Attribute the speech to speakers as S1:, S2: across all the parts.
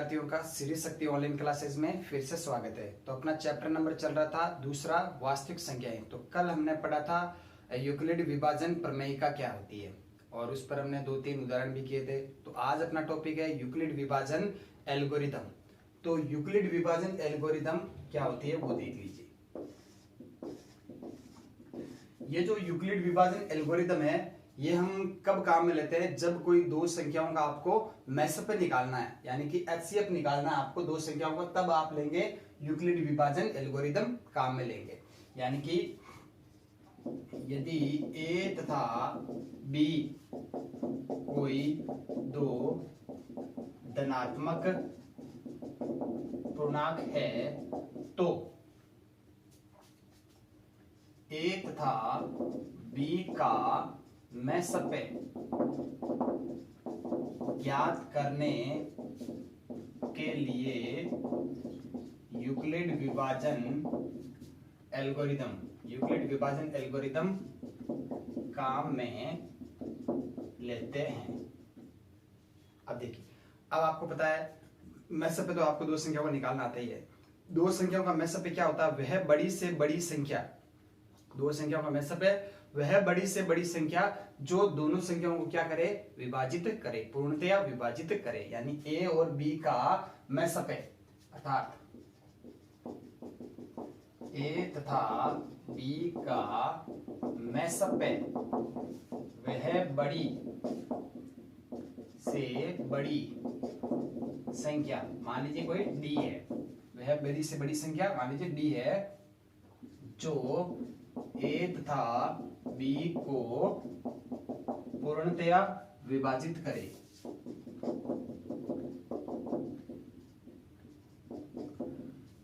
S1: विद्यार्थियों का Shri Shakti online classes में फिर से स्वागत है। तो अपना चैप्टर नंबर चल रहा था दूसरा, वास्तविक संख्याएं। तो कल हमने पढ़ा था यूक्लिड विभाजन प्रमेयिका क्या होती है और उस पर हमने 2-3 उदाहरण भी किए थे। तो आज अपना टॉपिक है यूक्लिड विभाजन एल्गोरिदम। तो यूक्लिड विभाजन एल्गोरिदम क्या होती है वो देख लीजिए। ये जो यूक्लिड विभाजन एल्गोरिदम है ये हम कब काम में लेते हैं, जब कोई दो संख्याओं का आपको मैसअप निकालना है, यानी कि एचसीएफ निकालना है आपको दो संख्याओं का, तब आप लेंगे यूक्लिड विभाजन एल्गोरिदम काम में लेंगे। यानी कि यदि ए तथा बी कोई दो धनात्मक पूर्णांक है तो ए तथा बी का मैसअप ज्ञात करने के लिए यूक्लिड विभाजन एल्गोरिदम काम में लेते हैं। अब देखिए, अब आपको पता है मैसअप तो आपको दो संख्याओं को निकालना आता ही है। दो संख्याओं का मैसअप क्या होता है, वह बड़ी से बड़ी संख्या, दो संख्याओं का मैसअप है वह बड़ी से बड़ी संख्या जो दोनों संख्याओं को क्या करे, विभाजित करे, पूर्णतया विभाजित करे। यानी ए और बी का मैसअप है, अर्थात ए तथा बी का मैसअप है वह बड़ी से बड़ी संख्या, मान लीजिए कोई डी है, वह बड़ी से बड़ी संख्या मान लीजिए डी है, जो ए तथा बी को पूर्णतया विभाजित करे।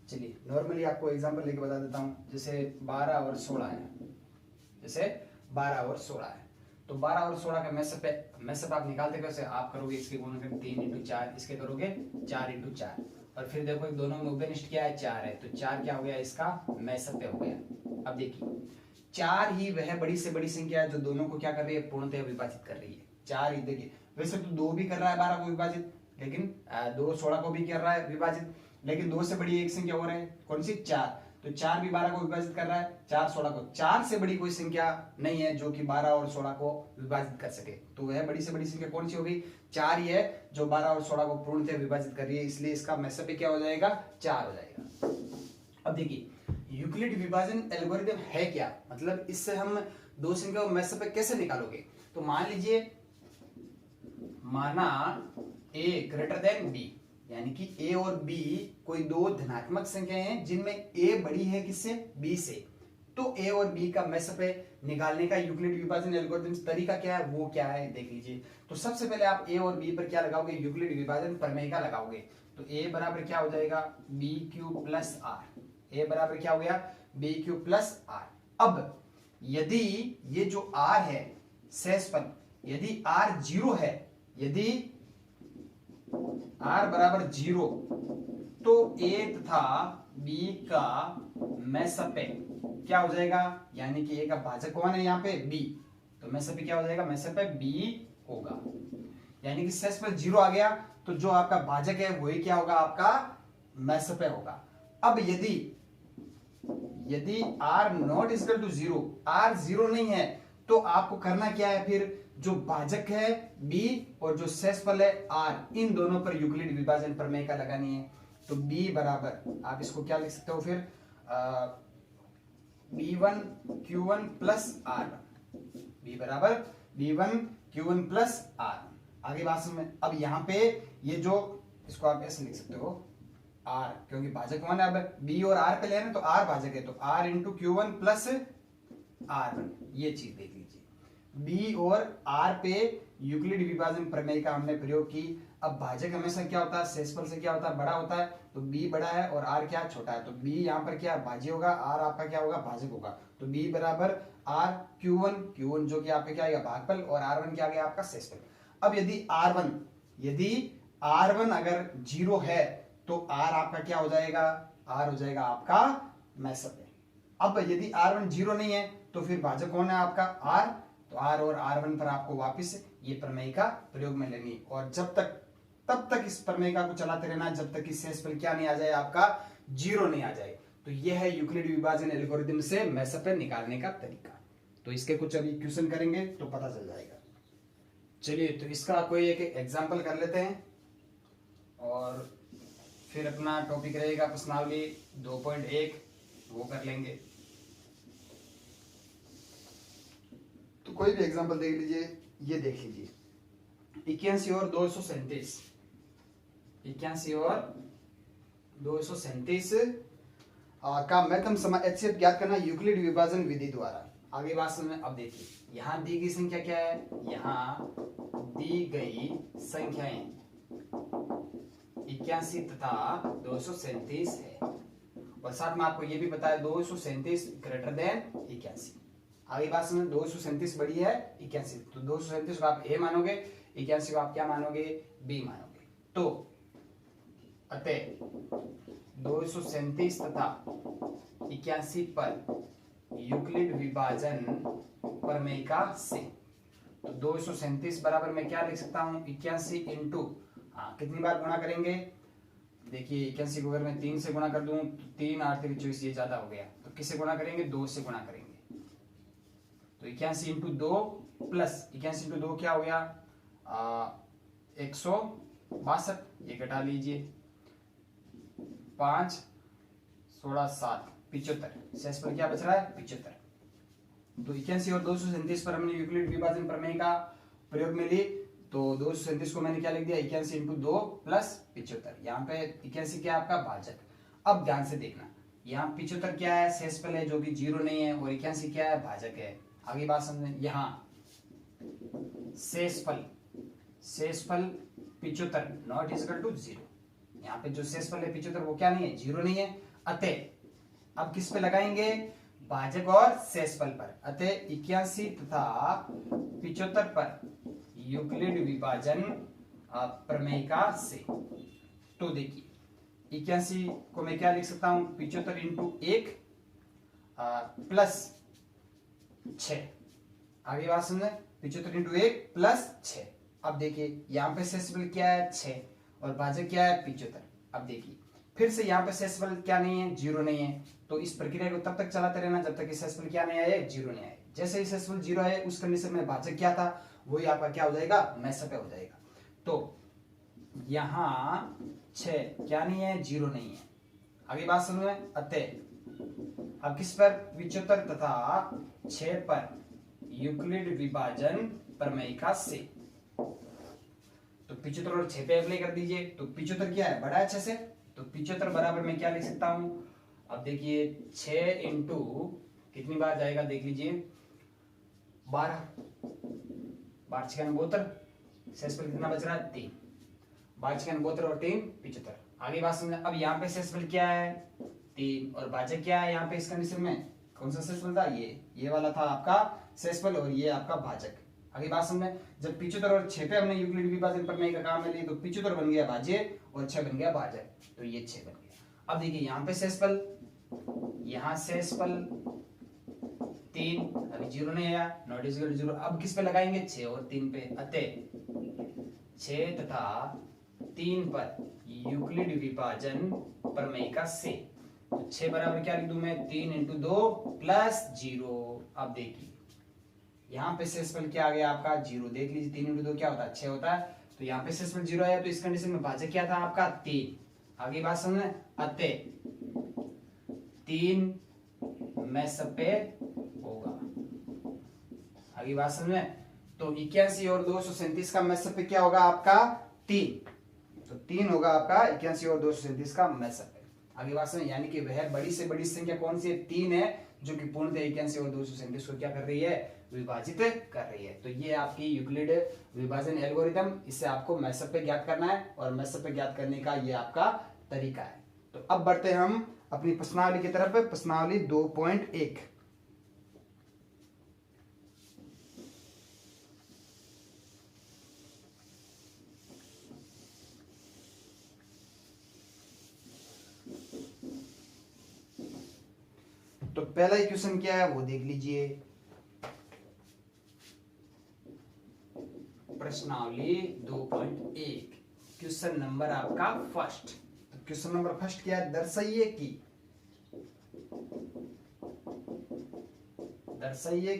S1: चलिए नॉर्मली आपको एग्जांपल लेके बता देता हूं। जैसे 12 और 16 है, जैसे 12 और 16 है, तो 12 और 16 का मैसअप आप निकालते कैसे, आप करोगे इसके गुणनखंड 3 × 4, इसके करोगे 4 × 4, और फिर देखो दोनों में उभयनिष्ठ क्या है, 4 है, तो 4 क्या हो गया, इसका मैसअप हो गया। अब देखिए 4 ही वह बड़ी से बड़ी संख्या है जो दोनों को क्या कर रही है, पूर्णतः विभाजित कर रही है। 4 ही, देखिए वैसे तो 2 भी कर रहा है 12 को विभाजित, लेकिन 2 16 को भी कर रहा है विभाजित, लेकिन 2 से बड़ी एक संख्या हो रहा है, कौन सी, 4, तो 4 भी 12 को विभाजित कर रहा है, 4 16 को। 4 से बड़ी कोई संख्या नहीं है जो कि 12 और 16 को विभाजित कर सके, तो वह बड़ी से बड़ी संख्या कौन सी होगी, 4 ही है जो 12 और 16 को पूर्णतः विभाजित कर रही है, इसलिए इसका मैसअप क्या हो जाएगा, 4 हो जाएगा। अब देखिए यूक्लिड विभाजन एल्गोरिदम है क्या, मतलब इससे हम दो संख्याओं का मैसअप कैसे निकालोगे। तो मान लीजिए, माना a ग्रेटर देन b, यानी कि a और b कोई दो धनात्मक संख्याएं हैं जिनमें a बड़ी है किससे, b से, तो a और b का मैसअप निकालने का यूक्लिड विभाजन एल्गोरिदम तरीका क्या है, वो क्या है देख लीजिए। तो सबसे पहले आप a और b पर क्या लगाओगे, यूक्लिड विभाजन प्रमेय लगाओगे। तो a बराबर क्या हो जाएगा, bq प्लस r, a बराबर क्या हो गया, bq प्लस r। अब यदि ये जो r है शेषफल, यदि r 0 है, यदि r बराबर 0, तो a तथा b का मैसअप क्या हो जाएगा, यानी कि a का भाजक कौन है यहाँ पे, b, तो मैसअप क्या हो जाएगा, मैसअप b होगा। यानी कि शेषफल 0 आ गया, तो जो आपका भाजक है वही क्या होगा, आपका मैसअप होगा। अब यदि r not equal to 0, r 0 नहीं है, तो आपको करना क्या है, फिर जो भाजक है b और जो शेषफल है r, इन दोनों पर यूक्लिड विभाजन प्रमेय का लगानी है। तो b बराबर, आप इसको क्या लिख सकते हो फिर, b1 q1 plus r1, b बराबर b1 q1 प्लस r। आगे बात समझ में। अब यहाँ पे ये जो, इसको आप ऐसे लिख सकते हो r, क्योंकि भाजक कौन है, अब b और r पे ले रहे हैं तो r भाजक है, तो r into q1 plus r1, ये चीज देख लीजिए। b और r पे यूक्लिड विभाजन प्रमेय का हमने प्रयोग की। अब भाजक हमेशा क्या होता है, शेषफल से क्या होता है, बड़ा होता है, तो b बड़ा है और r क्या छोटा है, तो b यहाँ पर क्या भाज्य होगा, r आपका क्या होगा, भाजक होगा। तो b बराबर r q1 जो कि आपका क्या आएगा, भागफल, और r1 क्या आ गया, आपका शेषफल। अब यदि r1 अगर 0 है, तो r आपका क्या हो जाएगा, r हो जाएगा आपका मैसअप। अब यदि r1 0 नहीं है, तो फिर भाजक कौन है आपका, r, तो r और r1 पर आपको वापस ये प्रमेय का प्रयोग में लेनी, और जब तक तब तक इस प्रमेयिका को चलाते रहना जब तक कि शेषफल क्या नहीं आ जाए, आपका 0 नहीं आ जाए। तो यह है यूक्लिड विभाजन एल्गोरिथम से मेसप निकालने का तरीका। तो इसके कुछ अभी क्वेश्चन करेंगे तो पता चल जाएगा। चलिए तो इसका कोई एक एग्जांपल कर लेते हैं और फिर अपना टॉपिक रहेगा प्रश्नावली 2.1, वो कर लेंगे। तो कोई भी एग्जांपल देख लीजिए, ये देख लीजिए 81 और 237, 81 और 237 का मैथम समा एचसीएफ ज्ञात करना यूक्लिड विभाजन विधि द्वारा। आगे बात समझ। अब देखिए यहां दी गई संख्या क्या है, यहां दी गई संख्याएं 81 तथा 237 है और साथ में आपको यह भी पता है 237 ग्रेटर देन 81। आगे बात समझ। 237 बड़ी है 81, तो 237 को आप ए मानोगे, 81 को आप क्या मानोगे, बी मानोगे। तो अतः 237 तथा 81 पर यूक्लिड विभाजन प्रमेयिका से, तो 237 बराबर मैं क्या लिख सकता हूं, 81 इंटू, कितनी बार गुणा करेंगे, देखिए 81 को अगर मैं 3 से गुणा कर दूं तो 3 8 3 24, ये ज्यादा हो गया, तो किससे गुणा करेंगे, 2 से गुणा करेंगे। तो 81 इंटू 2 प्लस 81 इंटू 2 क्या हो गया, 162, ये घटा लीजिए, 5 16 7 75, शेष पर क्या बच रहा है 75। तो 81 और 237 पर हमने यूक्लिड विभाजन प्रमेय का प्रयोग में ली, तो 237 को मैंने क्या लिख दिया, 81 इंटू 2 प्लस 75। यहाँ पे 81 क्या है आपका भाजक। अब ध्यान से देखना, यहाँ 75 क्या है, शेषफल है जो कि 0 नहीं है, और 81 क्या है, भाजक है। आगे बात समझें, यहाँ शेषफल 75 नॉट इक्वल टू 0, यहाँ पे जो शेषफल है 75 वो क्या नहीं है, 0 नहीं है। अतः अब किस पे लगाएंगे, भाजक और शेषफल पर। अतः 81 तथा 75 पर यूक्लिड विभाजन प्रमेयिका से। तो देखिए 81 को मैं क्या लिख सकता हूं, 75 इंटू 1 प्लस 6। आगे बात समझे, 75 इंटू 1 प्लस 6। अब देखिए यहाँ पे शेषफल क्या है 6 और भाजक क्या है 75। अब देखिए फिर से यहाँ पे शेषफल क्या नहीं है, 0 नहीं है, तो इस प्रक्रिया को तब तक चलाते रहना जब तक शेषफल क्या नहीं आए, 0 नहीं आए। जैसे ही शेषफल 0 आए उस कंडीशन में भाजक क्या था, वही आपका क्या हो जाएगा, मैसअप हो जाएगा। तो यहाँ 6 क्या नहीं है, 0 नहीं है। आगे बात समझ में। अतः अब किस पर, 75 तथा 6 पर यूक्लिड विभाजन प्रमेयिका से। तो 75 और 6 पे अप्लाई कर दीजिए। तो 75 क्या है, बड़ा है 6 से, तो 75 बराबर मैं क्या लिख सकता हूं, अब देखिए 6 इंटू कितनी बार जाएगा, देख लीजिए 12, 12 6 72, शेषफल कितना बच रहा है 3, 12 6 72 और 3 75। आगे बात समझे। अब यहाँ पे शेषफल क्या है 3 और भाजक क्या है, यहाँ पे इस कंडीशन में कौन सा शेषफल था, ये वाला था आपका शेषफल और ये आपका भाजक। आगे बात समझे। जब 75 और 6 पे हमने यूक्लिड विभाजन प्रमेय का काम में ली, तो 75 बन गया भाज्य और 6 बन गया भाजक, तो ये 6 बन गया। अब देखिए यहाँ पे शेषफल, यहाँ शेषफल 3, अभी 0 नहीं आया, नॉट इक्वल टू 0। अब किस पे लगाएंगे, 6 और 3 पे। अतः 6 तथा 3 पर यूक्लिड विभाजन प्रमेयिका से। तो 6 बराबर क्या लिख दूं मैं, 3 इंटू 2 प्लस 0। अब देखिए यहाँ पे शेषफल क्या आ गया आपका 0, देख लीजिए 3 इंटू 2 क्या होता है 6 होता है, तो यहाँ पे शेषफल 0 आया, तो इस कंडीशन में भाजक क्या था आपका 3। आगे बात समझ में। अतः 3 मैसअप पे होगा। आगे बात समझ में। तो 81 और 237 का मैसअप पे क्या होगा आपका 3, तो 3 होगा आपका 81 और 237 का मैसअप पे। आगे बात समझ, यानी कि वह बड़ी से बड़ी संख्या कौन सी है, 3 है, जो कि पूर्णतः 81 और 237 को क्या कर रही है, विभाजित कर रही है। तो ये आपकी यूक्लिड विभाजन एल्गोरिथम, इससे आपको मैसअप पे ज्ञात करना है और मैसअप पे ज्ञात करने का ये आपका तरीका है। तो अब बढ़ते हैं हम अपनी प्रश्नावली की तरफ, प्रश्नावली 2.1। तो पहला इक्वेशन क्या है वो देख लीजिए, प्रश्नावली 2.1। क्वेश्चन नंबर आपका फर्स्ट। तो क्वेश्चन नंबर फर्स्ट क्या है, दर्शाइए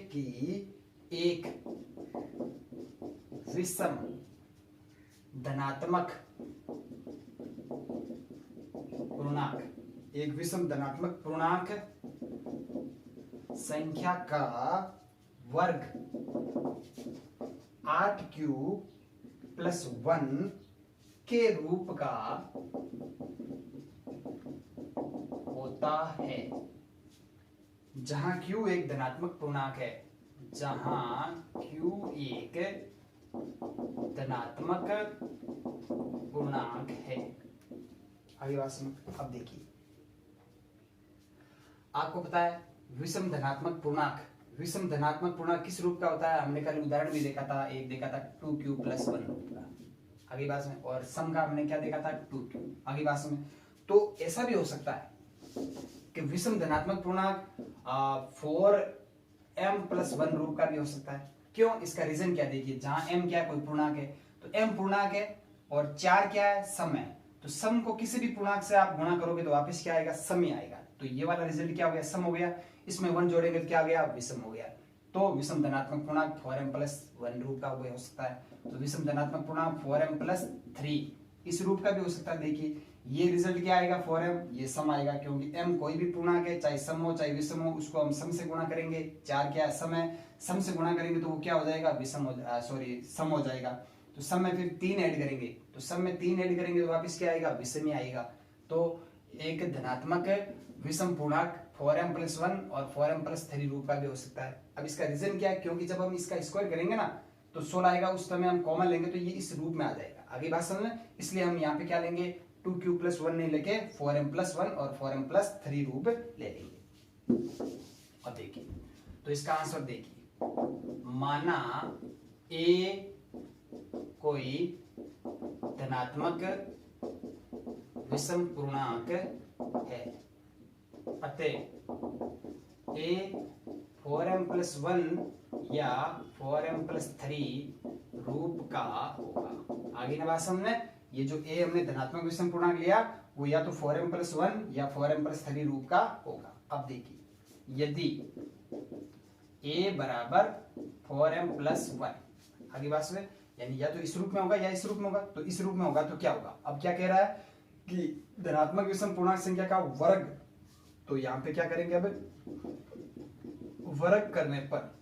S1: कि एक विषम धनात्मक पूर्णांक संख्या का वर्ग 8q+1 के रूप का होता है, जहां q एक धनात्मक पूर्णांक है, आगे बात सुनो। अब देखिए, आपको पता है विषम धनात्मक पूर्णांक किस रूप का होता है, हमने कल उदाहरण भी देखा था, एक देखा था 2q+1 रूप का, आगे बात में, और सम का हमने क्या देखा था 2q, आगे बात में। तो ऐसा भी हो सकता है कि विषम धनात्मक पूर्णांक 4m+1 रूप का भी हो सकता है। क्यों, इसका रीजन क्या, देखिए, जहां m क्या है, कोई पूर्णांक है, तो m पूर्णांक है और 4 क्या है, सम है, तो सम को किसी भी पूर्णांक से आप गुणा करोगे तो वापस क्या आएगा, सम ही आएगा। तो ये वाला रिजल्ट क्या हो गया, सम हो गया, इसमें 1 जोड़ेंगे तो क्या हो गया, विषम हो गया। तो विषम धनात्मक पूर्णांक 4m+1 रूप का हो सकता है। तो विषम धनात्मक पूर्णांक 4m+3 इस रूप का भी हो सकता है। देखिए ये रिजल्ट क्या आएगा, 4m, ये सम आएगा, क्योंकि m कोई भी पूर्णांक है, चाहे सम हो चाहे विषम हो, उसको हम सम से गुणा करेंगे। 4 क्या है, सम है, सम से गुणा करेंगे तो वो क्या हो जाएगा, सम हो जाएगा। तो सम में फिर 3 ऐड करेंगे, तो सम में 3 ऐड करेंगे तो वापस क्या आएगा, विषम ही आएगा। तो एक धनात्मक विषम पूर्णांक 4m+1 और 4m+3 रूप का भी हो सकता है। अब इसका रीजन क्या है, क्योंकि जब हम इसका स्क्वायर करेंगे ना तो 16 आएगा, उस समय हम कॉमन लेंगे तो ये इस रूप में आ जाएगा। आगे बात समझ लें, इसलिए हम यहाँ पे क्या लेंगे, 2q+1 नहीं लेके 4m+1 और 4m+3 रूप ले लेंगे। अब देखिए, तो इसका आंसर देखिए, माना a कोई धनात्मक विषम पूर्णांक है, अतः a 4m+1 या 4m+3 रूप का होगा। आगे ना बात समझे, ये जो a हमने धनात्मक विषम पूर्णांक लिया वो या तो 4m+1 या 4m+3 रूप का होगा। अब देखिए, यदि a बराबर 4m+1, आगे बात समझे, यानी या तो इस रूप में होगा या इस रूप में होगा, तो इस रूप में होगा तो क्या होगा, अब क्या कह रहा है कि धनात्मक विषम पूर्णांक संख्या का वर्ग, तो यहां पे क्या करेंगे, अब वर्ग करने पर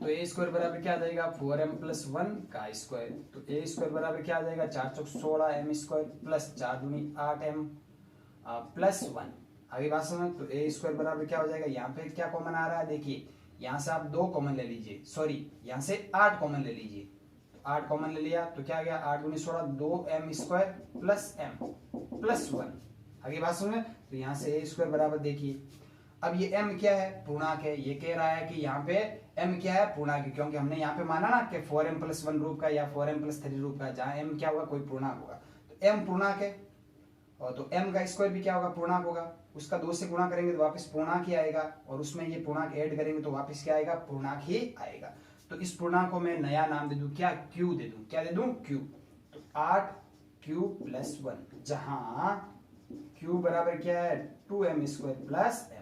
S1: तो a² बराबर क्या आ जाएगा, 4m+1 का स्क्वायर, तो a² बराबर क्या आ जाएगा, 4 चौक 16 m² प्लस 4 दूनी 8m+1। आगे बात समझ, तो a² बराबर क्या हो जाएगा, यहाँ पे क्या कॉमन आ रहा है, देखिए यहाँ से आप 2 कॉमन ले लीजिए, सॉरी यहाँ से 8 कॉमन ले लीजिए, तो 8 कॉमन ले लिया तो क्या आ गया, 8 दूनी 16 2m² प्लस m+1। आगे बात सुन, तो यहाँ से a² बराबर, देखिए अब ये m क्या है, पूर्णांक है, ये कह रहा है कि यहाँ पे m क्या है, पूर्णांक है, क्योंकि हमने यहाँ पे माना ना कि 4m+1 रूप का या 4m+3 रूप का, जहाँ m क्या होगा, कोई पूर्णांक होगा, तो m पूर्णांक है, और तो m का स्क्वायर भी क्या होगा, पूर्णांक होगा, उसका 2 से गुणा करेंगे तो वापस पूर्णांक ही आएगा, और उसमें ये पूर्णांक ऐड करेंगे तो वापस क्या आएगा, पूर्णांक ही आएगा। तो इस पूर्णांक को मैं नया नाम दे दूं, क्या, q दे दूं, क्या दे दूं, q। तो 8q+1, जहां q बराबर क्या है, 2m² प्लस m।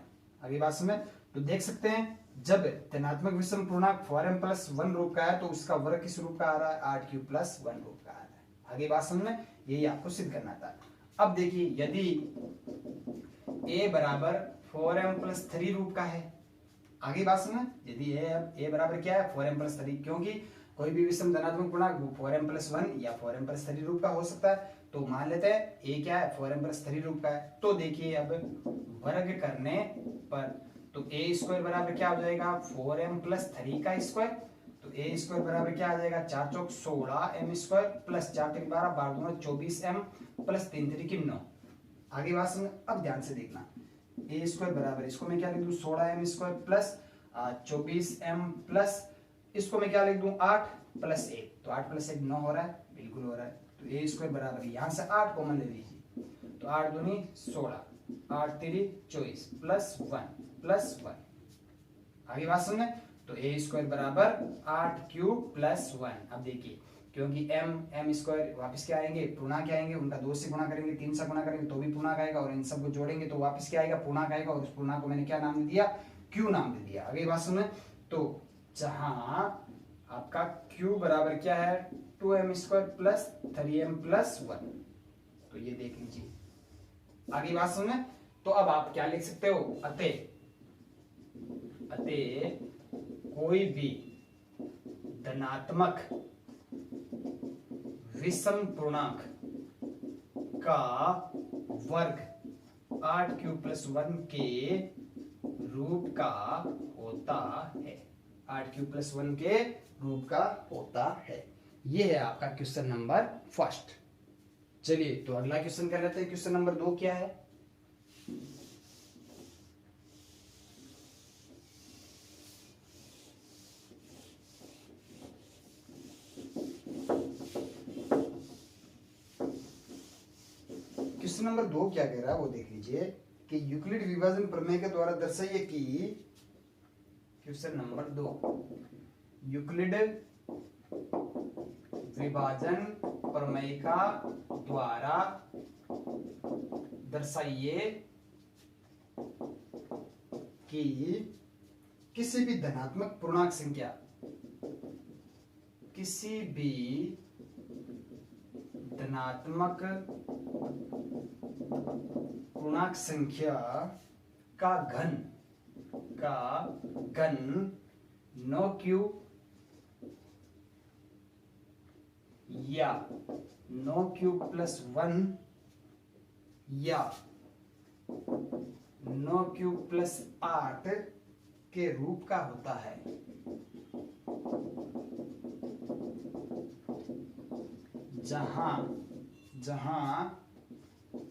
S1: आगे बात समझ, तो देख सकते हैं जब धनात्मक विषम पूर्णांक 4m+1 रूप का है तो उसका वर्ग किस रूप का आ रहा है, 8q+1 रूप का आ रहा है। आगे बात समझ में, यही आपको सिद्ध करना था। अब देखिए, यदि a बराबर 4m+3 रूप का है, आगे बात समझ, यदि a बराबर क्या है, 4m+3, क्योंकि कोई भी विषम धनात्मक पूर्णांक वो 4m+1 या 4m+3 रूप का हो सकता है, तो मान लेते हैं a क्या है, 4m+3 रूप का है। तो देखिए अब वर्ग करने पर तो a² बराबर क्या हो जाएगा, 4m+3 का स्क्वायर, तो a² बराबर क्या आ जाएगा, 4 चौक 16 m² प्लस 4 3 12 12 24 m प्लस 3 3 9। आगे बात समझ, अब ध्यान से देखना, a² बराबर, इसको मैं क्या लिख दूं, 16m² प्लस 24m प्लस इसको मैं क्या लिख दूं, 8 + 1, तो 8 + 1 9 हो रहा है, बिल्कुल हो रहा है। तो a² बराबर, यहां से 8 कॉमन ले लीजिए, तो 8 दूनी 16 8 3 24 प्लस 1 आगे बात समझे, तो a² बराबर 8q+1। अब देखिए क्योंकि एम स्क्वायर वापस क्या आएंगे, पूर्णांक आएंगे, उनका 2 से गुणा करेंगे, 3 से गुणा करेंगे तो भी पूर्णांक आएगा, और इन सबको जोड़ेंगे तो वापस क्या आएगा, पूर्णांक आएगा, और उस पूर्णांक को मैंने क्या नाम दे दिया, क्यू नाम दे दिया। अगली बात सुने, तो जहां आपका क्यू बराबर क्या है, 2m square plus 3m plus 1, तो ये देख लीजिए। आगे बात सुने, तो अब आप क्या लिख सकते हो, अतः कोई भी धनात्मक विषम पूर्णांक का वर्ग 8q+1 के रूप का होता है, 8q+1 के रूप का होता है। ये है आपका क्वेश्चन नंबर फर्स्ट। चलिए तो अगला क्वेश्चन कर लेते हैं। क्वेश्चन नंबर 2 क्या है, क्वेश्चन नंबर 2 क्या कह रहा है वो देख लीजिए कि यूक्लिड विभाजन प्रमेय के द्वारा दर्शाइए कि, क्वेश्चन नंबर 2, यूक्लिड विभाजन प्रमेय का द्वारा दर्शाइए कि किसी भी धनात्मक पूर्णांक संख्या, किसी भी धनात्मक पूर्णांक संख्या का घन 9q या 9q+1 या 9q+8 के रूप का होता है। जहां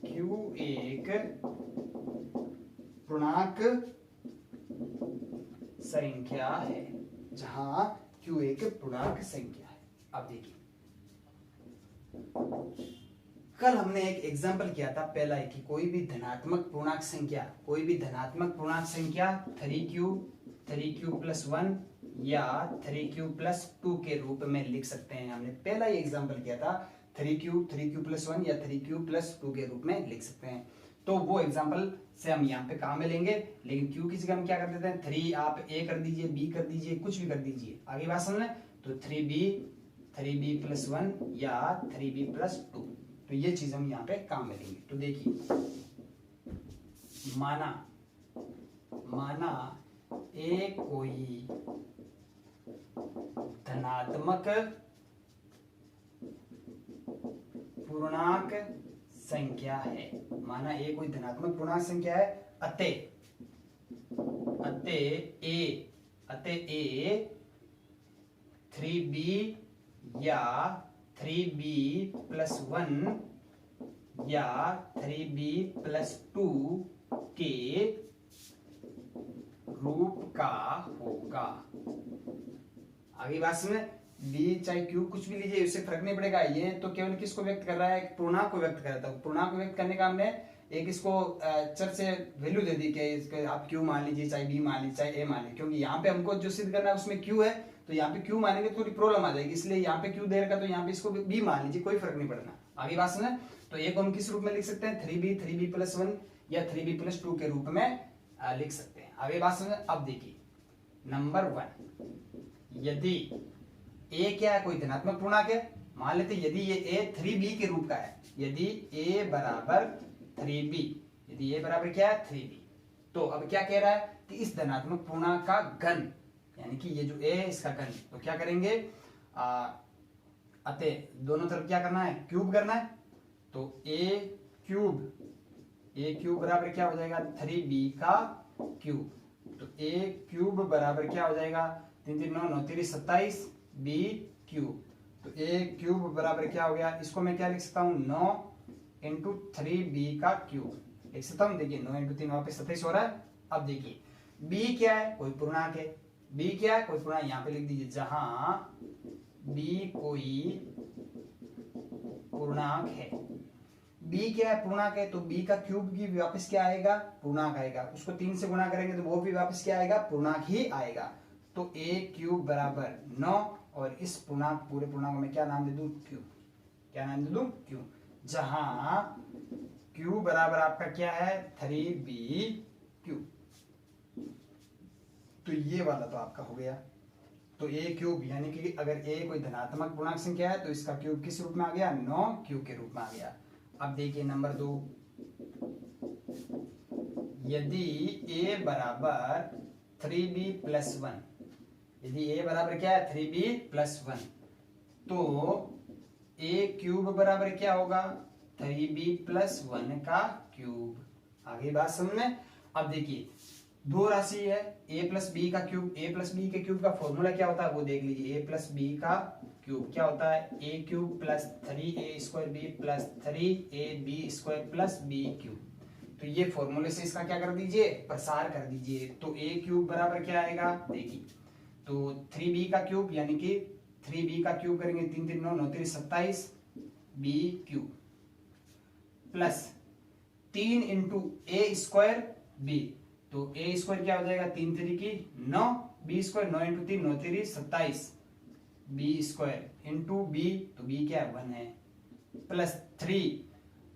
S1: q एक पूर्णांक संख्या है, जहां q एक पूर्णांक संख्या है। अब देखिए, कल हमने एक एग्जांपल किया था पहला है कि कोई भी धनात्मक पूर्णांक संख्या 3q+1 या 3q+2 के रूप में लिख सकते हैं। हमने पहला ही एग्जांपल किया था, 3q+1 या 3q+2 के रूप में लिख सकते हैं। तो वो एग्जांपल से हम यहाँ पे काम में लेंगे, लेकिन q की जगह हम क्या कर देते हैं, 3 आप a कर दीजिए, b कर दीजिए, कुछ भी कर दीजिए। आगे बात सुन लें, तो 3b+1 या 3b+2, तो ये चीज हम यहाँ पे काम में लेंगे। तो देखिए, माना ए कोई धनात्मक पूर्णांक संख्या है, माना ए कोई धनात्मक पूर्णांक संख्या है, अतः ए 3b या 3b+1 या 3b+2 के रूप का होगा। आगे बात सुने, बी चाहे क्यू कुछ भी लीजिए, उससे फर्क नहीं पड़ेगा। ये तो केवल किसको व्यक्त कर रहा है, पूर्णांक को व्यक्त कर रहा था। पूर्णांक को व्यक्त करने का हमने एक इसको चर से वैल्यू दे दी कि इसके आप क्यू मान लीजिए, चाहे बी मान लीजिए, चाहे ए मान लीजिए, क्योंकि यहाँ पे हमको जो सिद्ध करना है उसमें क्यू है, तो यहाँ पे क्यू मानेंगे थोड़ी प्रॉब्लम आ जाएगी, इसलिए यहाँ पे क्यू दे रखा, तो यहाँ पे इसको बी मान लीजिए, कोई फर्क नहीं पड़ना। आगे बात सुने, तो एक हम किस रूप में लिख सकते हैं, 3b+1 या 3b+2 के रूप में लिख सकते हैं। आगे बात सुने, अब देखिए नंबर 1, यदि ए क्या है, कोई धनात्मक पूर्णांक है, मान लेते यदि ये ए 3b के रूप का है, यदि ए बराबर 3b, यदि ए बराबर क्या है 3b, तो अब क्या कह रहा है कि इस धनात्मक पूर्णांक का घन, यानी कि ये जो ए है इसका घन, तो क्या करेंगे, अतः दोनों तरफ क्या करना है, क्यूब करना है, तो ए क्यूब बराबर क्या हो जाएगा 3b का क्यूब, तो ए क्यूब बराबर क्या हो जाएगा, 3 3 9 9 3 27 b क्यूब, तो ए क्यूब बराबर क्या हो गया, इसको मैं क्या लिख सकता हूँ 9 इंटू 3b का क्यूब लिख सकता हूँ। देखिए 9 इंटू 3 वापस 27 हो रहा है। अब देखिए b क्या है, कोई पूर्णांक है, b क्या है, कोई पूर्णांक, यहाँ पे लिख दीजिए जहां b कोई पूर्णांक है, b क्या है पूर्णांक है, तो b का क्यूब भी वापस क्या आएगा, पूर्णांक आएगा, उसको 3 से गुणा करेंगे तो वो भी वापस क्या आएगा, पूर्णांक ही आएगा। तो a क्यूब बराबर 9 और इस पूर्णांक पूरे पूर्णांक को मैं क्या नाम दे दूं, क्यू। क्या नाम दे दूं, क्यू। जहां क्यू बराबर आपका क्या है, 3b³ तो ये वाला तो आपका हो गया। तो a क्यूब यानी कि अगर a कोई धनात्मक पूर्णांक संख्या है तो इसका क्यूब किस रूप में आ गया, 9q के रूप में आ गया। अब देखिए नंबर 2, यदि a बराबर 3b+1, यदि a बराबर क्या है, 3b+1, तो a क्यूब बराबर क्या होगा, 3b+1 का क्यूब। आगे बात समझ में। अब देखिए दो राशि है a प्लस बी का क्यूब, a प्लस बी के क्यूब का फॉर्मूला क्या होता है वो देख लीजिए। a प्लस बी का क्यूब क्या होता है, a³ plus 3a² b plus 3ab² plus b³। तो ये फॉर्मूले से इसका क्या कर दीजिए, प्रसार कर दीजिए। तो a³ बराबर क्या आएगा, देखिए तो 3b का क्यूब यानी कि 3b का क्यूब करेंगे, 3 3 9 9 3 27 b³ plus 3 into a² b, तो a² क्या हो जाएगा, 3 3 की 9, b² 9 into 3 9 3 27 b² into b, तो b क्या है, 1 है, प्लस 3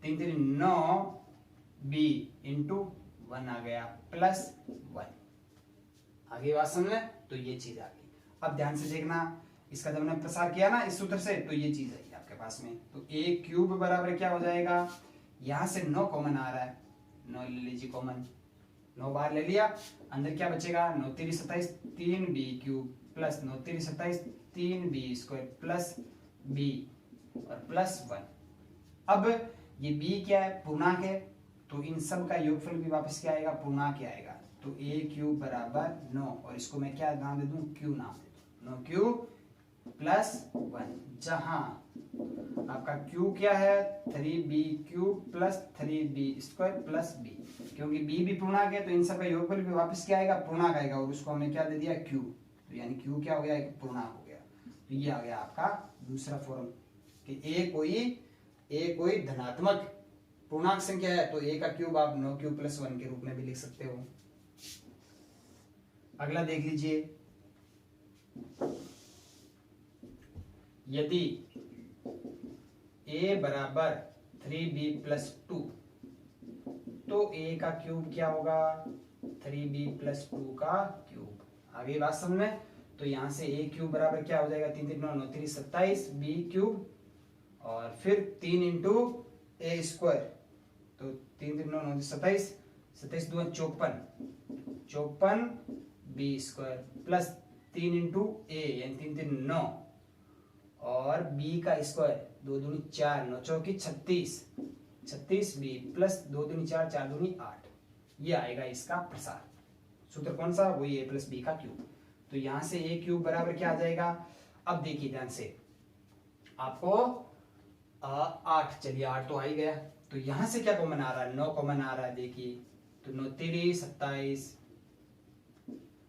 S1: 3 3 9 b इंटू 1 आ गया प्लस 1। आगे बात समझ में। तो ये चीज आ गई। अब ध्यान से देखना, इसका जब हमने प्रसार किया ना इस सूत्र से, तो ये चीज आई आपके पास में। तो a³ बराबर क्या हो जाएगा, यहां से 9 कॉमन आ रहा है, 9 ले लीजिए कॉमन, 9 बाहर ले लिया, अंदर क्या बचेगा, 9 3 27 3b³ plus 9 3 27 3b² plus b और प्लस 1। अब ये b क्या है, पूर्णांक है, तो इन सब का योगफल भी वापस क्या आएगा, पूर्णांक क्या आएगा। तो a³ बराबर 9 और इसको मैं क्या नाम दे दूं, q नाम दे दूं, 9q प्लस 1, जहां आपका q क्या है, 3b³ plus 3b² plus b, क्योंकि b भी पूर्णांक है तो इन सब का योगफल भी वापस क्या आएगा, पूर्णांक आएगा, और उसको हमने क्या दे दिया, q, तो यानी q क्या हो गया, एक पूर्णांक हो गया। तो ये आ गया आपका दूसरा फॉर्म कि a कोई धनात्मक पूर्णांक संख्या है तो a का क्यूब आप 9q प्लस 1 के रूप में भी लिख सकते हो। अगला देख लीजिए, यदि a बराबर 3b+2 तो a का क्यूब क्या होगा, 3b+2 का क्यूब। आगे बात समझ में। तो यहां से a³ बराबर क्या हो जाएगा, 3 3 9 9 3 27 b³ और फिर 3 इंटू a², तो 3 3 9 9 27 27 2 54 b² प्लस 3 इंटू a यानी 3 3 9 और b का स्क्वायर 2 दूनी 4 9 चौकी 36 b प्लस 2 दूनी 4 4 दूनी 8। ये आएगा इसका प्रसार। सूत्र कौन सा, वही a प्लस बी का क्यूब। तो यहां से a³ बराबर क्या आ जाएगा। अब देखिए ध्यान से, आपको 8, चलिए 8 तो आ ही गया, तो यहां से क्या कॉमन आ रहा है, 9 कॉमन आ रहा है। देखिए तो 9 3 27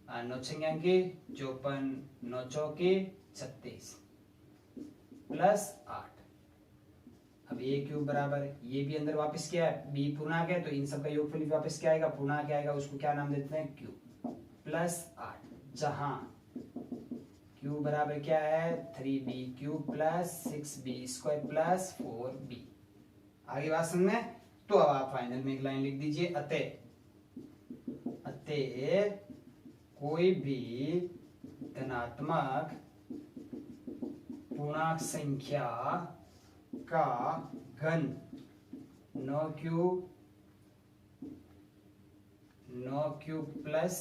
S1: 9 6 54 9 चौके 36 प्लस 8। अब a³ बराबर ये भी अंदर वापस क्या है, b पूर्णांक है तो इन सब का योगफल वापस क्या आएगा, पूर्णांक क्या आएगा, उसको क्या नाम देते हैं, q प्लस 8, जहां q बराबर क्या है, 3b³ plus 6b² plus 4b। आगे बात समझ में। तो अब आप फाइनल में एक लाइन लिख दीजिए, अतः कोई भी धनात्मक पूर्णांक संख्या का घन 9q प्लस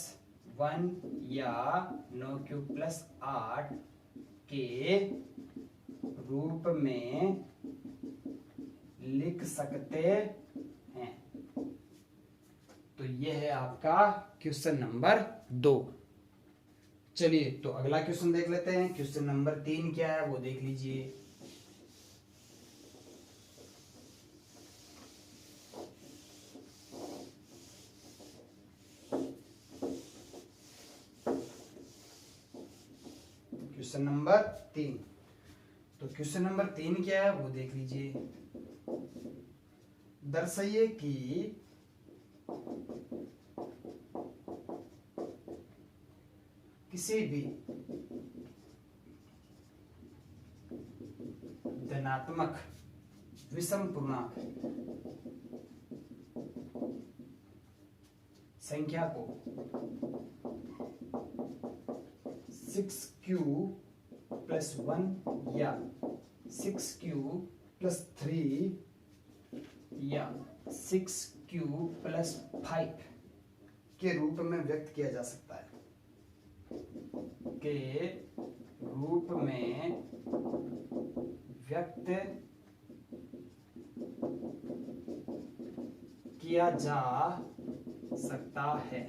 S1: 1 या 9q प्लस 8 के रूप में लिख सकते हैं। तो यह है आपका क्वेश्चन नंबर 2। चलिए तो अगला क्वेश्चन देख लेते हैं। क्वेश्चन नंबर 3 क्या है वो देख लीजिए। क्वेश्चन नंबर 3, तो क्वेश्चन नंबर 3 क्या है वो देख लीजिए। दर्शाइए कि किसी भी धनात्मक विषम पूर्णांक संख्या को 6q + 1 या 6q + 3 या 6q + 5 के रूप में व्यक्त किया जा सकता है, के रूप में व्यक्त किया जा सकता है,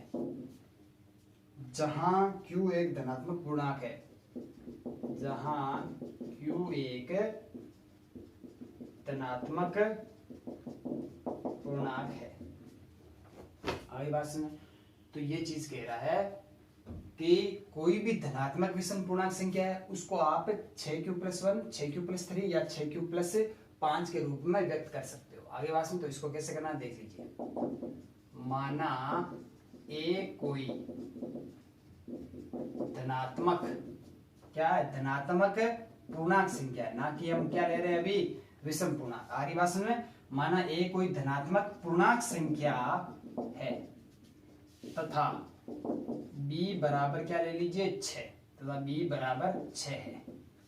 S1: जहां q एक धनात्मक पूर्णांक है, जहां q एक धनात्मक पूर्णांक है। आगे बात सुने, तो ये चीज कह रहा है कि कोई भी धनात्मक विषम पूर्णांक संख्या है उसको आप 6q + 1, 6q + 3 या 6q + 5 के रूप में व्यक्त कर सकते हो। आगे बात सुन, तो इसको कैसे करना देख लीजिए। माना ए कोई धनात्मक, क्या है, धनात्मक पूर्णांक संख्या है, ना कि हम क्या ले रहे हैं अभी, विषम पूर्णांक। आगे बात सुन, माना ए कोई धनात्मक पूर्णांक संख्या है तथा b बराबर क्या ले लीजिए 6, तथा b बराबर 6 है।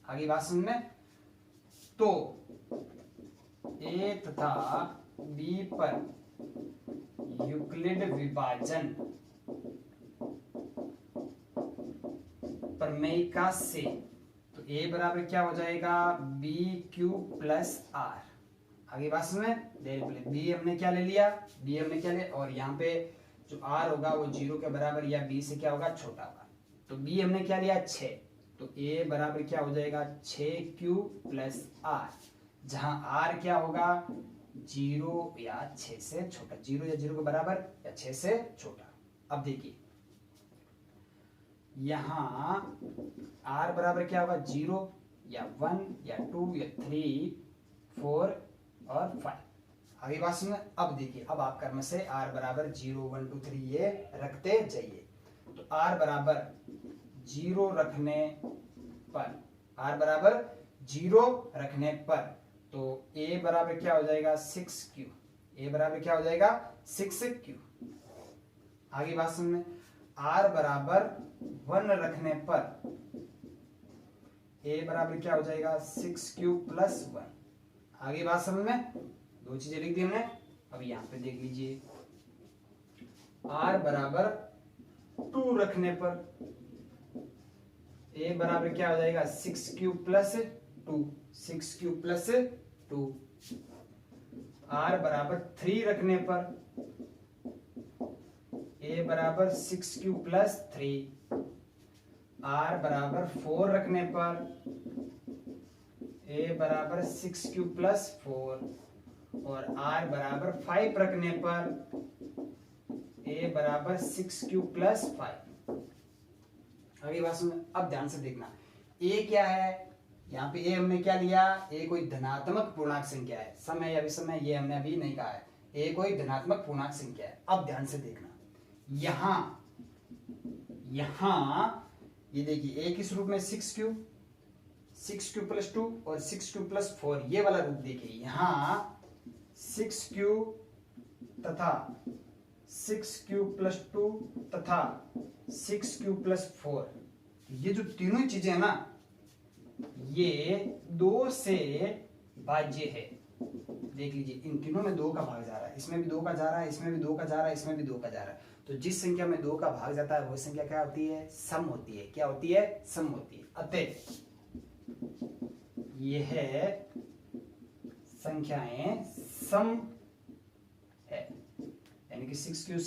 S1: आगे बात सुन में, तो a तथा b पर यूक्लिड विभाजन प्रमेयिका से, तो a बराबर क्या हो जाएगा, bq + r। आगे बात सुने, b हमने क्या ले लिया, b हमने क्या ले, और यहाँ पे जो r होगा वो 0 के बराबर या b से क्या होगा, छोटा होगा। तो b हमने क्या लिया 6, तो a बराबर क्या हो जाएगा 6q + r, जहां r क्या होगा 0 या 6 से छोटा, 0 या 0 के बराबर या 6 से छोटा। अब देखिए यहां r बराबर क्या होगा 0 या 1 या 2 या 3, 4 और 5। आगे बात सुनिए, अब देखिए, अब आप कर्म से r बराबर 0, 1, 2, 3 ये रखते जाइए। तो r बराबर 0 रखने पर, r बराबर 0 रखने पर, तो a बराबर क्या हो जाएगा 6q, a बराबर क्या हो जाएगा 6q। आगे बात सुनिए, r बराबर 1 रखने पर a बराबर क्या हो जाएगा 6q + 1। आगे बात समझ में, दो चीजें लिख दी हमने। अब यहां पे देख लीजिए, r बराबर 2 रखने पर a बराबर क्या हो जाएगा 6q + 2, 6q + 2। r बराबर 3 रखने पर a बराबर 6q + 3, r बराबर 4 रखने पर a बराबर 6q + 4, और r बराबर 5 रखने पर a बराबर 6q + 5। अगली बात सुनो, अब ध्यान से देखना, a क्या है, यहाँ पे a हमने क्या लिया, a कोई धनात्मक पूर्णांक संख्या है, सम है या विषम है ये हमने अभी नहीं कहा है, a कोई धनात्मक पूर्णांक संख्या है। अब ध्यान से देखना, यहां ये देखिए a किस रूप में 6q + 2 और 6q + 4, ये वाला रूप देखिए, यहां 6q तथा 6q + 2 तथा 6q + 4, ये जो तीनों चीजें है ना, ये 2 से भाज्य है। देख लीजिए, इन तीनों में 2 का भाग जा रहा है, इसमें भी 2 का जा रहा है, इसमें भी 2 का जा रहा है, इसमें भी 2 का जा रहा है। तो जिस संख्या में 2 का भाग जाता है वो संख्या क्या होती है, सम होती है। क्या होती है, सम होती है। अतः यह संख्याएं सम है, यानी कि 6q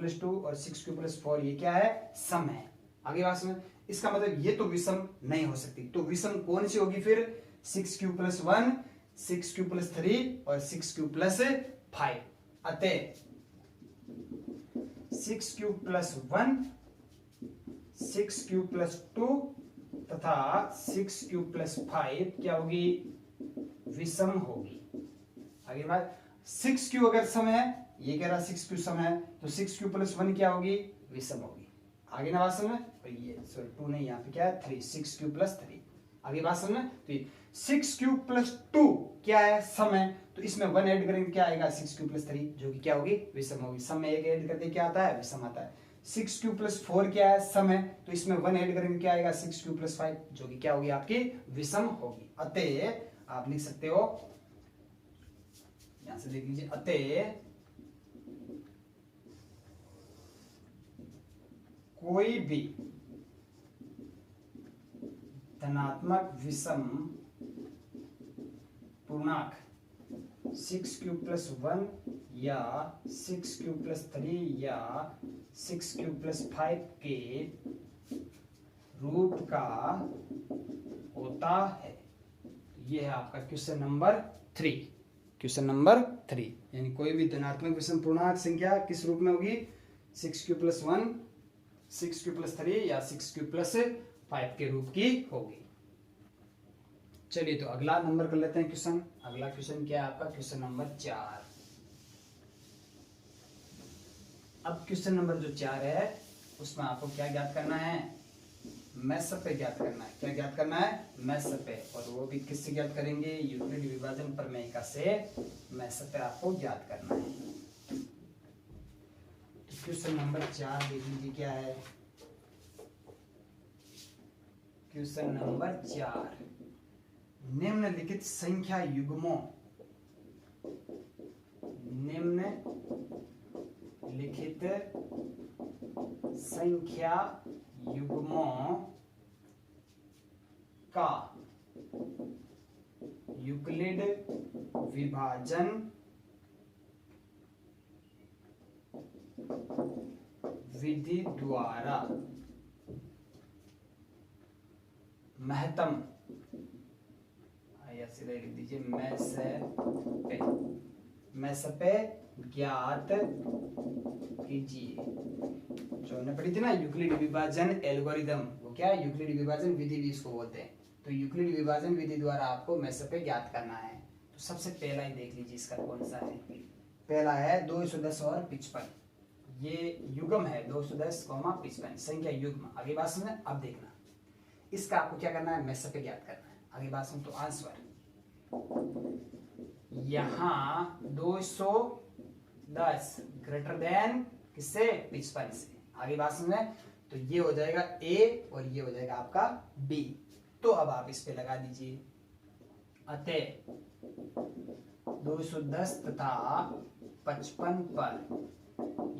S1: + 2 और 6q + 4 ये क्या है, सम है। आगे बात सुनो, इसका मतलब ये तो विषम नहीं हो सकती, तो विषम कौन सी होगी फिर, 6q + 1, 6q + 3 और 6q + 5। अतः 6q + 1, 6q + 2 तथा 6q + 5 क्या होगी, विषम होगी। आगे बात, 6q अगर सम है, ये कह रहा 6q सम है, तो 6q + 1 क्या होगी, विषम होगी। आगे ना बात समझ में, ये सॉरी 2 नहीं, यहाँ पे क्या है 3, 6q + 3। आगे बात समझ में। तो 6 क्यूब प्लस 2 क्या है, सम है, तो इसमें 1 ऐड करेंगे क्या आएगा, 6 क्यूब प्लस 3 जो कि क्या होगी, विषम होगी। सम में 1 ऐड करते क्या आता है, विषम आता है। 6 क्यूब प्लस 4 क्या है, सम है, तो इसमें 1 ऐड करेंगे क्या आएगा, 6 क्यूब प्लस 5 जो कि क्या होगी, आपकी विषम होगी। अतः आप लिख सकते हो, यहां से देख लीजिए, अतः कोई भी धनात्मक विषम पूर्णांक 6 क्यूब प्लस 1 या 6 क्यूब प्लस 3 या 6 क्यूब प्लस 5 के रूट का होता है। यह है आपका क्वेश्चन नंबर 3। क्वेश्चन नंबर 3 यानी कोई भी धनात्मक विषम पूर्णांक संख्या किस रूप में होगी, 6 क्यूब प्लस 1, 6 क्यूब प्लस 3 या 6 क्यूब प्लस 5 के रूप की होगी। चलिए तो अगला नंबर कर लेते हैं क्वेश्चन। अगला क्वेश्चन क्या है आपका, क्वेश्चन नंबर 4। अब क्वेश्चन नंबर जो 4 है उसमें आपको क्या ज्ञात करना है, मैसप पे ज्ञात करना है। क्या ज्ञात करना है, मैसप पे, और वो भी किससे ज्ञात करेंगे, यूक्लिड विभाजन प्रमेयिका से मैसप पे आपको ज्ञात करना है। क्वेश्चन नंबर 4 देख लीजिए क्या है। क्वेश्चन नंबर 4, निम्नलिखित संख्या युग्मों, निम्नलिखित संख्या युग्मों का यूक्लिड विभाजन विधि द्वारा महत्तम, सीधे लिख दीजिए, मैसपे ज्ञात कीजिए। जो हमने पढ़ी थी ना यूक्लिड विभाजन एल्गोरिदम, वो क्या है, यूक्लिड विभाजन विधि भी इसको बोलते हैं। तो यूक्लिड विभाजन विधि द्वारा आपको मैसपे ज्ञात करना है। तो सबसे पहला ही देख लीजिए इसका कौन सा है। पहला है 210 और 55, ये युग्म है 210, 55 संख्या युग्म। आगे बात सुन, अब देखना इसका आपको क्या करना है, मैसपे ज्ञात करना है। आगे बात सुन, तो आंसर यहां 210 ग्रेटर देन किससे, 55 से। आगे बात सुन, तो ये हो जाएगा ए और ये हो जाएगा आपका बी। तो अब आप इस पे लगा दीजिए, अतः 210 तथा 55 पर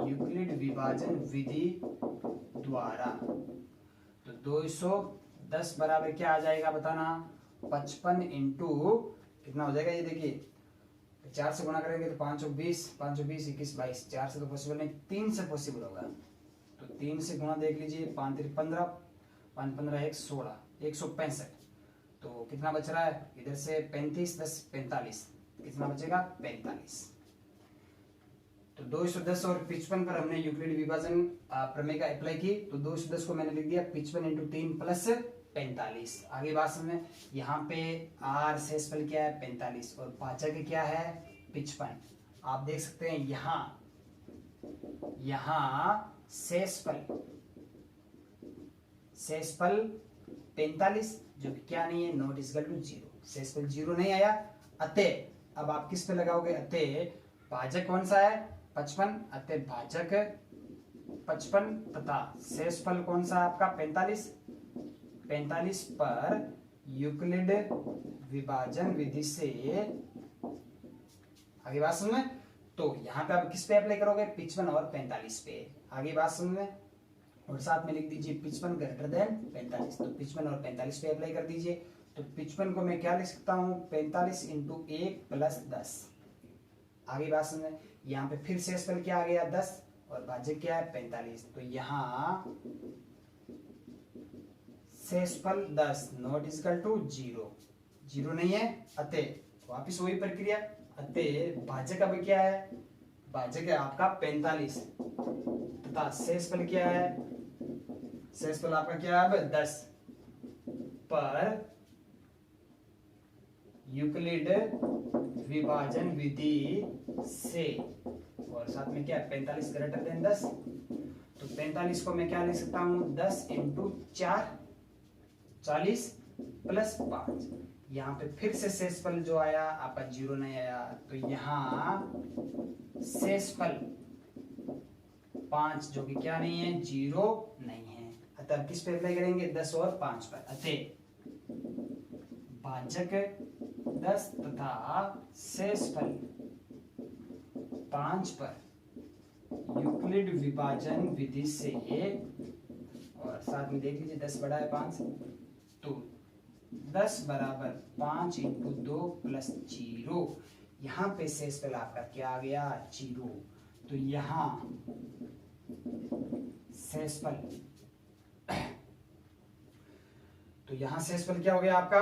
S1: यूक्लिड विभाजन विधि द्वारा, तो 210 बराबर क्या आ जाएगा बताना, 55 इंटू कितना हो जाएगा, ये देखिए 4 से गुणा करेंगे तो 5 और 20, 5 और 20 21 22, 4 से तो पॉसिबल नहीं, 3 से पॉसिबल होगा। तो 3 से गुणा देख लीजिए, 5 3 15, 5 15 1 16, 165। तो कितना बच रहा है इधर से, 35 10 45, कितना बचेगा 45। तो 210 और 55 पर हमने यूक्लिड विभाजन प्रमेय का अप्लाई की। तो 210 को मैंने लिख दिया 55 इंटू 3 प्लस 45। आगे बात समझ, यहाँ पे आर शेषफल क्या है 45 और भाजक क्या है 55। आप देख सकते हैं यहाँ शेषफल 45 जो कि क्या नहीं है, नॉट इक्वल टू 0, शेषफल 0 नहीं आया। अतः अब आप किस पे लगाओगे, अतः भाजक कौन सा है 55, अतः भाजक 55 तथा शेषफल कौन सा आपका 45 पर यूक्लिड विभाजन विधि से। आगे बात सुन में, तो यहाँ पे आप किस पे अप्लाई करोगे, 55 और 45 पे। आगे बात सुन में, और साथ में लिख दीजिए 55 ग्रेटर देन 45। तो 55 और 45 पे अप्लाई कर दीजिए। तो 55 को मैं क्या लिख सकता हूँ, 45 इंटू 1 प्लस 10। आगे बात सुन में, यहाँ पे फिर शेषफल क्या आ गया 10 और भाजक क्या है 45। तो यहाँ शेषफल 10 नॉट इक्वल टू 0 नहीं है। अतः वापिस वही प्रक्रिया, अतः भाजक अब क्या है, भाजक है आपका 45 तथा शेषफल क्या है, शेषफल आपका क्या है अब 10 पर यूक्लिड विभाजन विधि से, और साथ में क्या है 45 ग्रेटर देन 10। तो 45 को मैं क्या लिख सकता हूं, 10 इंटू 4 40 प्लस 5। यहाँ पे फिर से शेषफल जो आया आपका 0 नहीं आया, तो यहाँ शेषफल 5 जो कि क्या नहीं है, 0 नहीं है। अतः किस पे अप्लाई करेंगे, 10 और 5 पर। अतः भाजक 10 तथा शेषफल 5 पर यूक्लिड विभाजन विधि से, और साथ में देख लीजिए 10 बड़ा है 5, तो 10 बराबर 5 इंटू 2 प्लस 0। यहाँ पे शेषफल आपका क्या आ गया, 0। तो यहाँ शेषफल क्या हो गया आपका,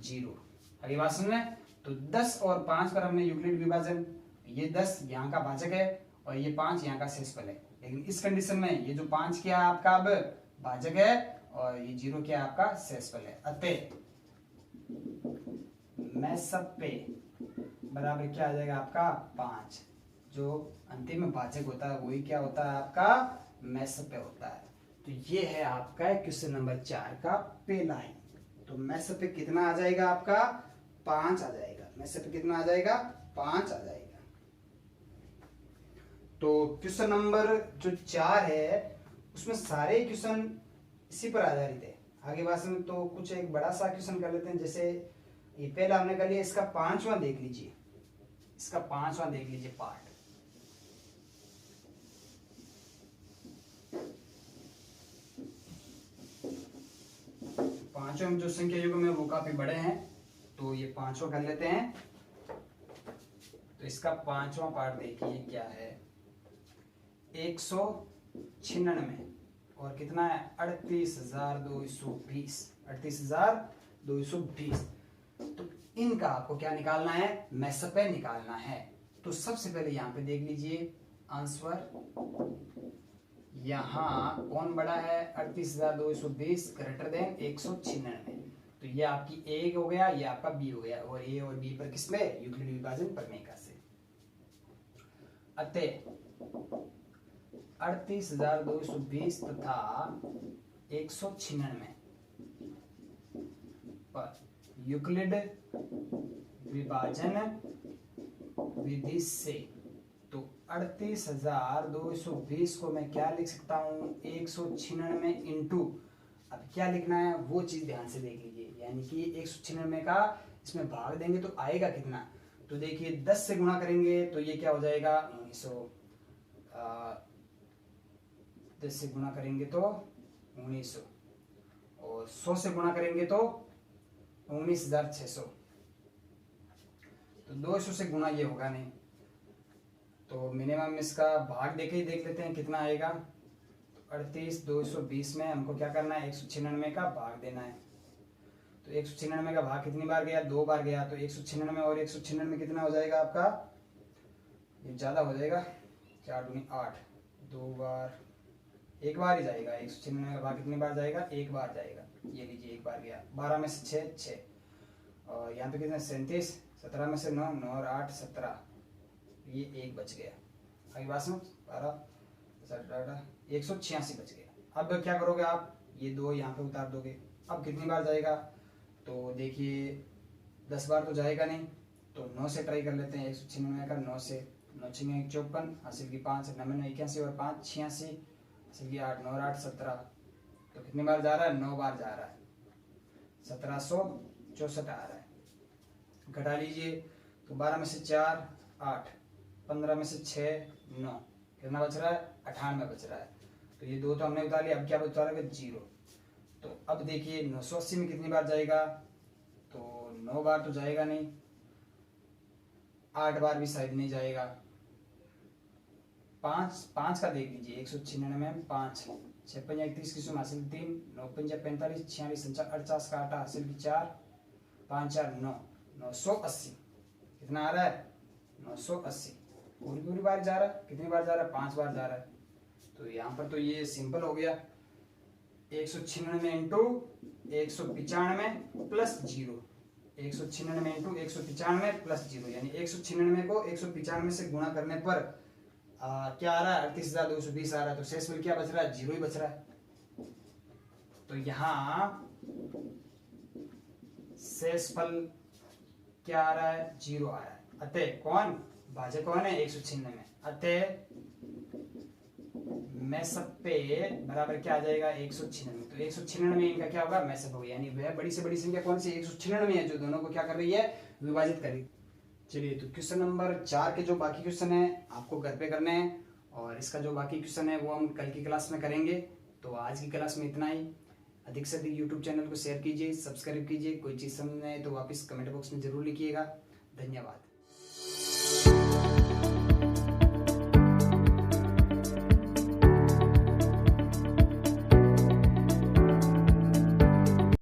S1: 0। अगली बात सुन लें। तो 10 और 5 पर हमने यूक्लिड विभाजन, ये 10 यहाँ का भाजक है और ये 5 यहाँ का शेषफल है। लेकिन इस कंडीशन में ये जो 5 क्या है आपका अब भाजक है और ये 0 क्या है आपका शेषफल है। अतः मैं सब पे बराबर क्या आ जाएगा आपका 5। जो अंतिम में भाजक होता है वही क्या होता है आपका मैसअप पे होता है। तो ये है आपका क्वेश्चन नंबर 4 का पहला है। तो मैसअप पे कितना आ जाएगा आपका 5 आ जाएगा। मैसअप पे कितना आ जाएगा 5 आ जाएगा। तो क्वेश्चन नंबर जो 4 है उसमें सारे क्वेश्चन इसी पर आधारित है। आगे बात में तो कुछ एक बड़ा सा क्वेश्चन कर लेते हैं। जैसे ये पहला हमने कर लिया, इसका 5वां देख लीजिए, इसका 5वां देख लीजिए पार्ट। पांचों में जो संख्या युग्म है वो काफी बड़े हैं, तो ये 5वां कर लेते हैं। तो इसका 5वां पार्ट देखिए क्या है, 196 और कितना है 38,220। 38,220। तो इनका आपको क्या निकालना है, मैसअप निकालना है। तो सबसे पहले यहाँ पे देख लीजिए आंसर, यहाँ कौन बड़ा है 38,220 ग्रेटर देन 196। तो ये आपकी ए हो गया, ये आपका बी हो गया, और ए और बी पर किसमें यूक्लिड विभाजन प्रमेय से। अतः 38,220 तथा 196 पर यूक्लिड विभाजन विधि से, तो 38,220 को मैं क्या लिख सकता हूं 196 इंटू, अब क्या लिखना है वो चीज ध्यान से देख लीजिए। यानी कि 196 का इसमें भाग देंगे तो आएगा कितना, तो देखिए 10 से गुणा करेंगे तो ये क्या हो जाएगा 1900, 10 से गुणा करेंगे तो 1900, और 100 से गुणा करेंगे तो 19,600। तो 200 से गुणा ये होगा नहीं, तो मिनिमम इसका भाग देख लेते हैं कितना आएगा। तो 38,220 में हमको क्या करना है 196 का भाग देना है। तो 196 का भाग कितनी बार गया, 2 बार गया। तो 196 और 196 कितना हो जाएगा आपका, ये ज्यादा हो जाएगा, 4 दूनी 8, 2 बार, एक बार ही जाएगा। 196 का भाग कितनी बार जाएगा, एक बार जाएगा। ये लीजिए एक बार गया, 12 में से 6, और यहाँ पे कितने 37, 17 में से 9, 9 और 8 17, ये एक बच गया। अगली बात में 12 186 बच गया। अब क्या करोगे आप, ये 2 यहाँ पे उतार दोगे। अब कितनी बार जाएगा, तो देखिए 10 बार तो जाएगा नहीं, तो 9 से ट्राई कर लेते हैं। 196 का 9 से, 9 6 54, हासिल की 5, 9 81 और 5 86, हासिल की 8, 9 और 8 17। तो कितनी बार जा रहा है, 9 बार जा रहा है, 1764 आ रहा है। घटा लीजिए, तो 12 में से 4 8, 15 में से 6 9, कितना बच रहा है 98 बच रहा है। तो ये 2 तो हमने उतार लिया, अब क्या बचा रहा है 0। तो अब देखिए 980 में कितनी बार जाएगा, तो 9 बार तो जाएगा नहीं, 8 बार भी शायद नहीं जाएगा। 5 का देख लीजिए, 196 में 5, 6 5 31 की सुम हासिल 3, 9 5 45, 46 49 का 8 हासिल की 4, 5 4 9, 980 कितना आ रहा है 980। पूरी बार जा रहा है, कितनी बार जा रहा है 5 बार जा रहा है। तो यहाँ पर तो ये सिंपल हो गया, 196 इंटू 195 प्लस 0, 196 इंटू 195 प्लस 0, यानी 196 को 195 से गुणा करने पर क्या आ रहा है 38,220 आ रहा है। तो शेषफल क्या बच रहा है 0 ही बच रहा है। तो यहाँ शेषफल क्या आ रहा है, 0 आ रहा है। अतः कौन भाजक कौन है, 196। अतः मेसप्पे बराबर क्या आ जाएगा, 196। तो 196 इनका क्या होगा, मेसप होगा। यानी वह बड़ी से बड़ी संख्या कौन सी, 196 है, जो दोनों को क्या कर रही है, विभाजित कर रही है। चलिए, तो क्वेश्चन नंबर 4 के जो बाकी क्वेश्चन है आपको घर पे करने हैं, और इसका जो बाकी क्वेश्चन है वो हम कल की क्लास में करेंगे। तो आज की क्लास में इतना ही। अधिक से अधिक यूट्यूब चैनल को शेयर कीजिए, सब्सक्राइब कीजिए। कोई चीज़ समझ में आए तो वापस कमेंट बॉक्स में जरूर लिखिएगा। धन्यवाद।